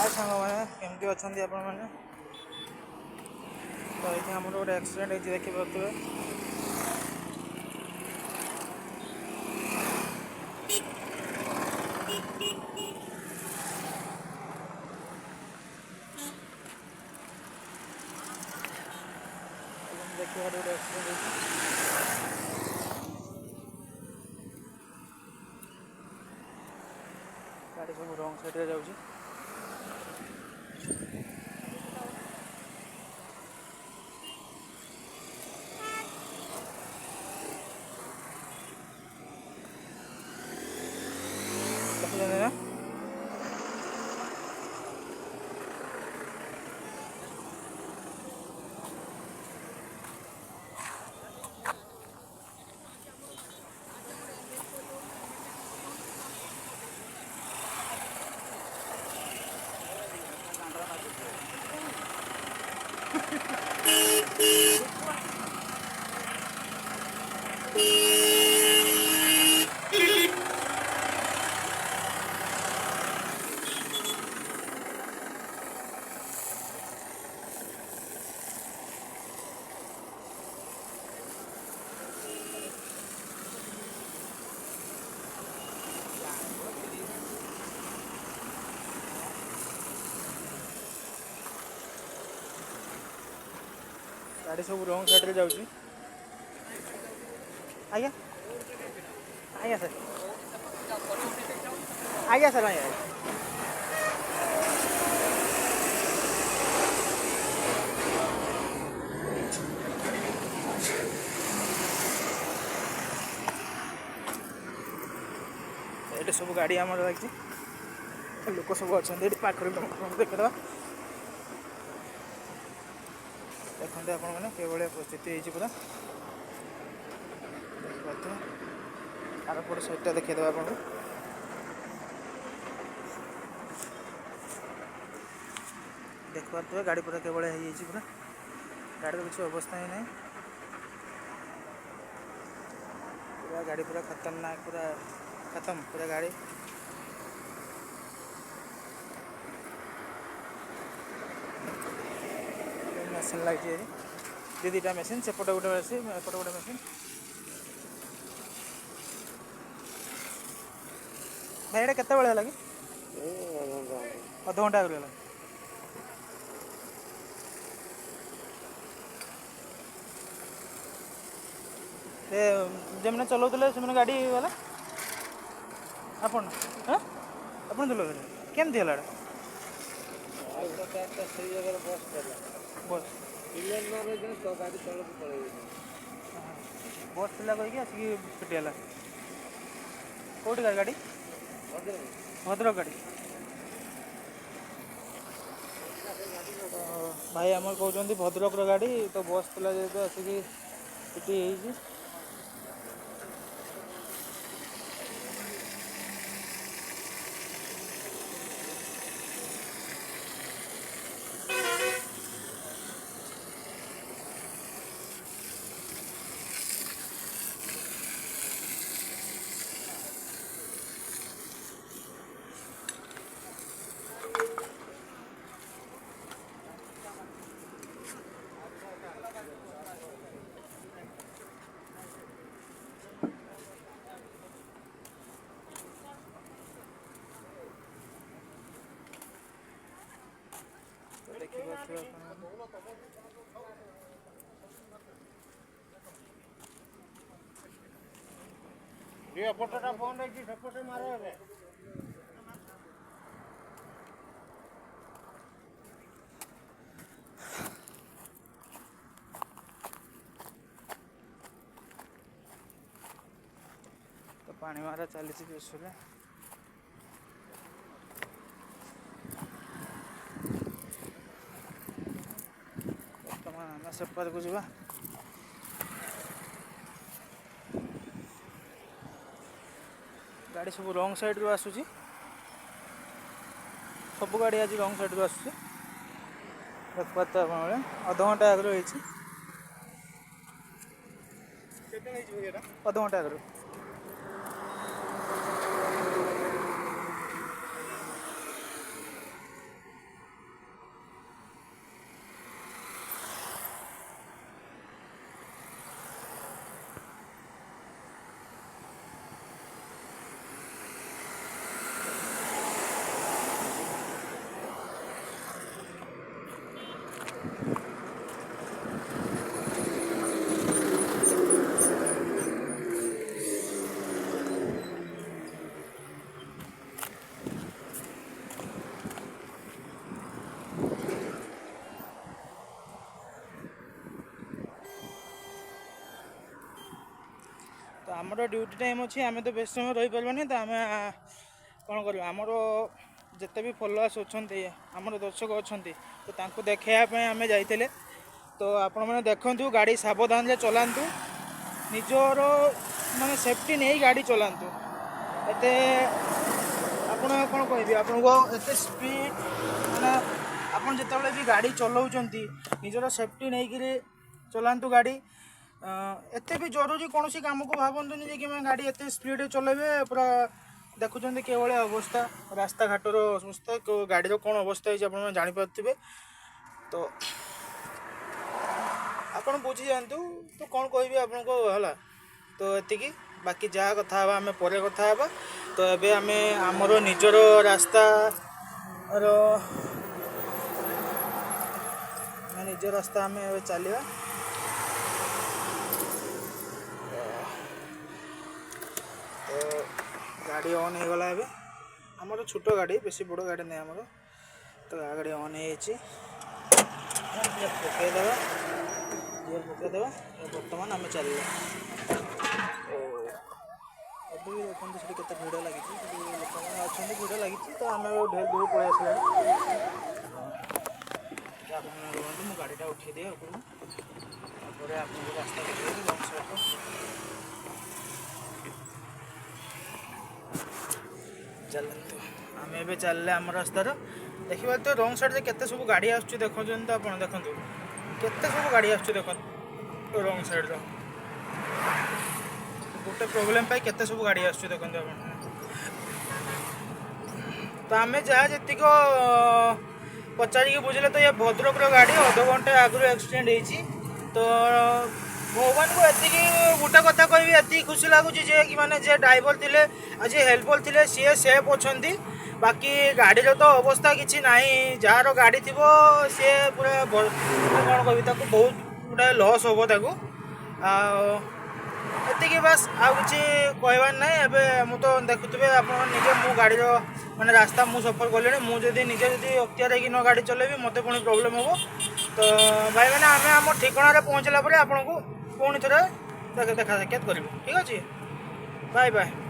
हाय सांग मैंने केमती अच्छा आपण मैंने तो ये आम गोटे एक्सीडेंट होती देखी पारे देखिए गोटे एक्सीडेंट गाड़ी सब रंग साइड जाऊँगी देखिए ना गाड़ी सब रंग साइड जाऊँगी आज्ञा आज्ञा सर आज्ञा सर आज्ञा ये सब गाड़ी आम लगी लोक सब अच्छा पाखर देखा देखते आपण मैंने के भाया परिस्थिति होती पूरा देखिए आरपट साइडटा देखीदे आप देखिए गाड़ी पूरा के भाया पूरा गाड़ी तो किसी अवस्था ही नहीं पूरा गाड़ी पूरा खतरनाक पूरा खत्म पूरा गाड़ी मेसीन लगी दीटा मेसीन सेपटे गोटे मेसीन एपटे गोटे मेसीन भाई ये केत लगे अध घंटा आगे लगे जमने चलाऊले से गाड़ी वाला आपण आप चलाऊे केमती है बस बस थिला कहीकि आसिक पिटिगला कौटी गाड़ी भद्रक गाड़ी भाई आम कहते भद्रक गाड़ी तो बस थिला जेहेतु आसिक पिटी फोटोटा फोन रही सेपटे मार तो पानी मारा चली विश्व सेपट को जा गाड़ी सब रंग साइड रू आसूची सब गाड़ी आज रंग साइड रू आसूची देख पाते अध घंटा आगे अध घंटा आगे आमर ड्यूटी टाइम अच्छी आम तो बेस समय रही पार्बानी तो आम कौन कर आमर जिते भी फॉलोअर्स अच्छा आमर दर्शक अच्छा तो देखापी आम जाइए तो आपण मैंने देखु गाड़ी सावधान से चलातु निजर माने सेफ्टी नहीं गाड़ी चलातु एते आपण कौन कह आपको एत स्पीड मैंने आपन जिते भी गाड़ी चलाउंट निजर सेफ्टी नहीं करी चलातु गाड़ी एते भी जरूरी कौन सी काम को भावतुनि कि गाड़ी एत स्पीड चलेबे पूरा देखुं केवल अवस्था रास्ता घाटर अवस्था गाड़ी कौन अवस्था है जापारे तो आपड़ बुझी जातु तो कौन कहि आपको है तो ये बाकी जहाँ कथा आम पर कथा तो ये आम आमर निजर रास्ता निज रास्ता आम चलवा तो गाड़ी ऑन हो गला आमर छोट गाड़ी बेसी बड़ गाड़ी नहीं आमर तो गाड़ी ऑन हो पकईदे पकईदे बर्तमान आम चल अभी भी देखते से केते भिड़ लगी लोक मैंने अच्छा भिड़ लगी तो आम ढेर दूर पलि आसला रुहतु मु गाड़ीटा उठे दिए ऊपर आपको रास्ता देखिए लंग साइड चलते आम ए चलले आम रास्तार देखिए तो रंग साइड से केते सब गाड़ी आसुच्ची देखो तो आप देखो केते सब गाड़ी आसुच्ची देखो रंग साइड गोटे प्रोब्लेम पाई केते सब गाड़ी आसुच्ची देखो आप तो आम जहाँ जी पचारिक बुझे तो ये भद्रक गाड़ी अध घंटे आगु एक्सीडेंट होती तो भगवान को एति गोटे कथा कहि एति खुशी लगुच कि माने जे ड्राइवर थे आज हेल्पर थे सी सेफ अच्छा बाकी गाड़ी तो अवस्था किसी ना जार गाड़ी थी सी पूरा कौन कह बहुत गुटाए लॉस हम ताकू एति बास आउ कि कहबार ना एवं मु तो देखुवे आप निजे मो गाड़ी माने रास्ता मु सफर कले मुझे निजे अख्तियार न गाड़ी चलेबी मत पुणी प्रोब्लेम हम तो भाई मैंने आम आम ठिकाना पहुँचला आपन को पुणी थे देखा साक्षात करूँ ठीक अच्छे बाय बाय।